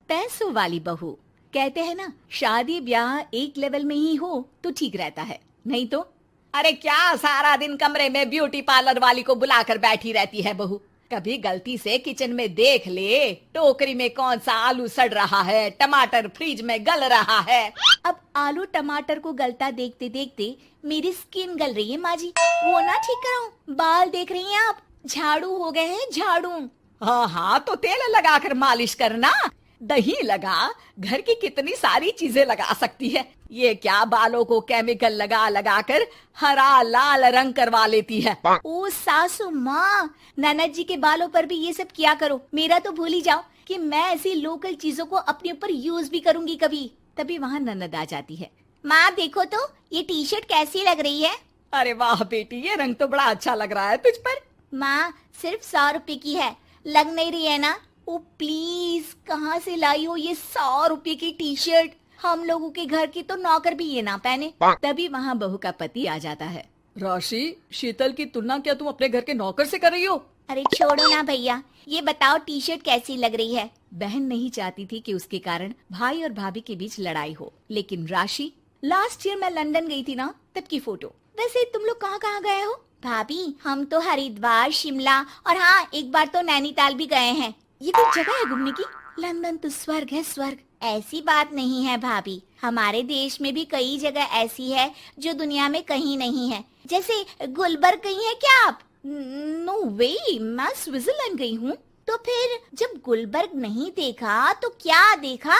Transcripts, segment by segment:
पैसों वाली बहू। कहते हैं ना, शादी ब्याह एक लेवल में ही हो तो ठीक रहता है, नहीं तो अरे क्या सारा दिन कमरे में ब्यूटी पार्लर वाली को बुलाकर बैठी रहती है बहू। कभी गलती से किचन में देख ले टोकरी में कौन सा आलू सड़ रहा है, टमाटर फ्रिज में गल रहा है। अब आलू टमाटर को गलता देखते देखते मेरी स्किन गल रही है माँ जी, वो ना ठीक कराऊं। बाल देख रही हैं आप, झाड़ू हो गए हैं झाड़ू। हाँ हाँ, तो तेल लगाकर मालिश करना, दही लगा, घर की कितनी सारी चीजें लगा सकती है। ये क्या बालों को केमिकल लगा लगा कर हरा लाल रंग करवा लेती है। ओ सासू माँ, ननद जी के बालों पर भी ये सब किया करो। मेरा तो भूल ही जाओ कि मैं ऐसी लोकल चीजों को अपने ऊपर यूज भी करूंगी कभी। तभी वहाँ ननद आ जाती है। माँ देखो तो ये टी शर्ट कैसी लग रही है। अरे वाह बेटी, ये रंग तो बड़ा अच्छा लग रहा है तुझ पर। माँ सिर्फ 100 रुपए की है, लग नहीं रही है ना। ओ प्लीज, कहाँ से लाई हो ये 100 रुपए की टी शर्ट। हम लोगों के घर की तो नौकर भी ये ना पहने। तभी वहाँ बहू का पति आ जाता है। राशि, शीतल की तुलना क्या तुम अपने घर के नौकर से कर रही हो? अरे छोड़ो ना भैया, ये बताओ टी शर्ट कैसी लग रही है। बहन नहीं चाहती थी कि उसके कारण भाई और भाभी के बीच लड़ाई हो, लेकिन राशि, लास्ट ईयर मैं लंदन गई थी ना, तब की फोटो। वैसे तुम लोग कहाँ कहाँ गए हो? भाभी हम तो हरिद्वार, शिमला और हाँ एक बार तो नैनीताल भी गए हैं। ये कोई जगह है घूमने की? लंदन तो स्वर्ग है, स्वर्ग। ऐसी बात नहीं है भाभी, हमारे देश में भी कई जगह ऐसी है जो दुनिया में कहीं नहीं है। जैसे गुलबर्ग गई हैं क्या आप? नो वे, मैं स्विट्जरलैंड गई हूँ। तो फिर जब गुलबर्ग नहीं देखा तो क्या देखा?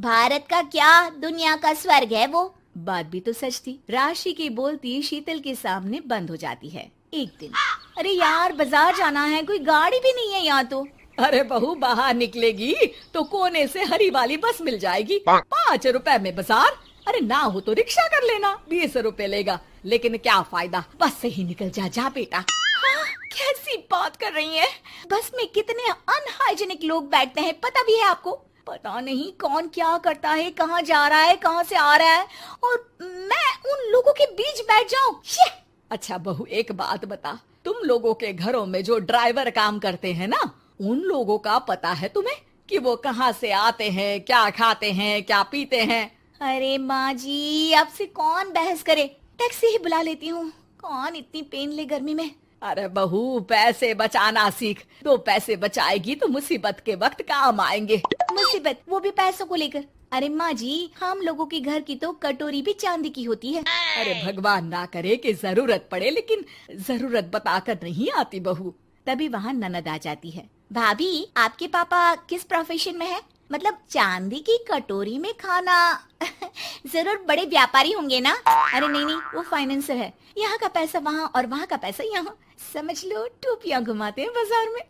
भारत का क्या, दुनिया का स्वर्ग है वो। बात भी तो सच थी। राशि की बोलती शीतल के सामने बंद हो जाती है। एक दिन, अरे यार बाजार जाना है, कोई गाड़ी भी नहीं है यहाँ तो। अरे बहू, बाहर निकलेगी तो कोने से हरी वाली बस मिल जाएगी। 5 रुपए में बाजार। अरे ना हो तो रिक्शा कर लेना, 20 रुपए लेगा। लेकिन क्या फायदा, बस से ही निकल जा बेटा। हाँ, कैसी बात कर रही है? बस में कितने अनहाइजीनिक लोग बैठते हैं, पता भी है आपको? पता नहीं कौन क्या करता है, कहाँ जा रहा है, कहाँ से आ रहा है, और मैं उन लोगों के बीच बैठ जाऊं। अच्छा बहू, एक बात बता, तुम लोगों के घरों में जो ड्राइवर काम करते हैं ना, उन लोगों का पता है तुम्हें कि वो कहाँ से आते हैं, क्या खाते हैं, क्या पीते हैं? अरे माँ जी, आपसे कौन बहस करे, टैक्सी ही बुला लेती हूँ। कौन इतनी पेन ले गर्मी में। अरे बहू, पैसे बचाना सीख, तो पैसे बचाएगी तो मुसीबत के वक्त काम आएंगे। मुसीबत, वो भी पैसों को लेकर? अरे माँ जी, हम लोगों के घर की तो कटोरी भी चांदी की होती है। अरे भगवान ना करे कि जरूरत पड़े, लेकिन जरूरत बताकर नहीं आती बहू। तभी वहाँ ननद आ जाती है। भाभी, आपके पापा किस प्रोफेशन में है? मतलब चांदी की कटोरी में खाना। जरूर बड़े व्यापारी होंगे ना? अरे नहीं नहीं, वो फाइनेंसर है। यहाँ का पैसा वहाँ और वहाँ का पैसा यहाँ, समझ लो टोपियाँ घुमाते हैं बाजार में।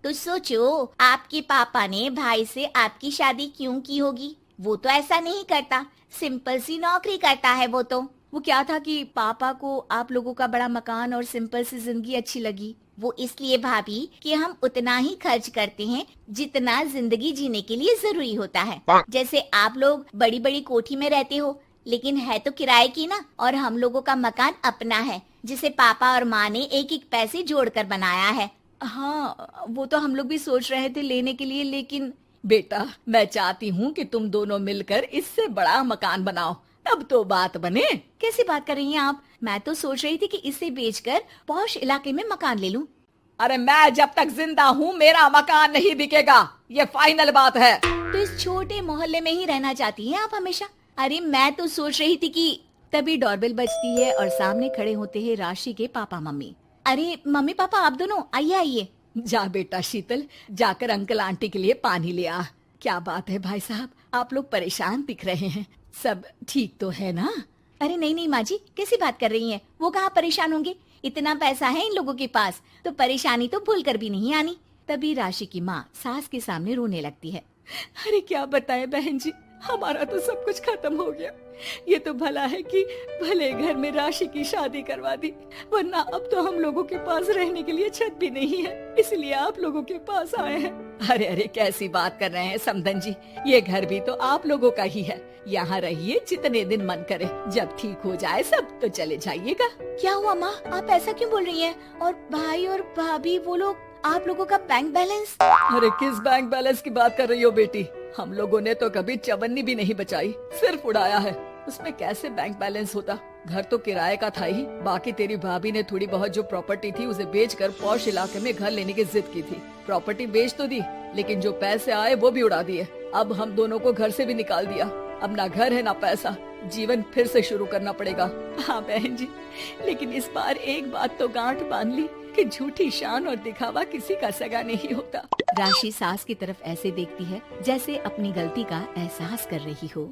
तो सोचो, आपके पापा ने भाई से आपकी शादी क्यों की होगी? वो तो ऐसा नहीं करता, सिंपल सी नौकरी करता है वो तो। वो क्या था कि पापा को आप लोगों का बड़ा मकान और सिंपल सी जिंदगी अच्छी लगी। वो इसलिए भाभी कि हम उतना ही खर्च करते हैं जितना जिंदगी जीने के लिए जरूरी होता है। जैसे आप लोग बड़ी बड़ी कोठी में रहते हो, लेकिन है तो किराए की ना, और हम लोगों का मकान अपना है, जिसे पापा और माँ ने एक एक पैसे जोड़कर बनाया है। हाँ, वो तो हम लोग भी सोच रहे थे लेने के लिए, लेकिन बेटा मैं चाहती हूँ कि तुम दोनों मिलकर इससे बड़ा मकान बनाओ, तब तो बात बने। कैसी बात कर रही हैं आप? मैं तो सोच रही थी कि इसे बेचकर पॉश इलाके में मकान ले लूं। अरे मैं जब तक जिंदा हूँ मेरा मकान नहीं बिकेगा, ये फाइनल बात है। तो इस छोटे मोहल्ले में ही रहना चाहती हैं आप हमेशा? अरे मैं तो सोच रही थी कि। तभी डोरबेल बजती है और सामने खड़े होते हैं राशि के पापा मम्मी। अरे मम्मी पापा, आप दोनों आइए आइए। जा बेटा शीतल, जाकर अंकल आंटी के लिए पानी ले आ। क्या बात है भाई साहब, आप लोग परेशान दिख रहे हैं, सब ठीक तो है ना? अरे नहीं नहीं माँ जी, कैसी बात कर रही हैं? वो कहाँ परेशान होंगे, इतना पैसा है इन लोगों के पास, तो परेशानी तो भूल कर भी नहीं आनी। तभी राशि की माँ सास के सामने रोने लगती है। अरे क्या बताएं बहन जी, हमारा तो सब कुछ खत्म हो गया। ये तो भला है कि भले घर में राशि की शादी करवा दी, वरना अब तो हम लोगों के पास रहने के लिए छत भी नहीं है, इसलिए आप लोगों के पास आए हैं। अरे अरे कैसी बात कर रहे हैं समधन जी, ये घर भी तो आप लोगों का ही है, यहाँ रहिए जितने दिन मन करे, जब ठीक हो जाए सब तो चले जाइएगा। क्या हुआ माँ, आप ऐसा क्यों बोल रही हैं? और भाई और भाभी वो लोग आप लोगों का बैंक बैलेंस? अरे किस बैंक बैलेंस की बात कर रही हो बेटी? हम लोगों ने तो कभी चवन्नी भी नहीं बचाई, सिर्फ उड़ाया है। उसमें कैसे बैंक बैलेंस होता? घर तो किराए का था ही। बाकी तेरी भाभी ने थोड़ी बहुत जो प्रॉपर्टी थी उसे बेचकर पॉश इलाके में घर लेने की जिद की थी। प्रॉपर्टी बेच तो दी, लेकिन जो पैसे आए वो भी उड़ा दिए। अब हम दोनों को घर से भी निकाल दिया। अब ना घर है ना पैसा, जीवन फिर से शुरू करना पड़ेगा। हाँ बहन जी, लेकिन इस बार एक बात तो गांठ बांध ली कि झूठी शान और दिखावा किसी का सगा नहीं होता। राशि सास की तरफ ऐसे देखती है जैसे अपनी गलती का एहसास कर रही हो।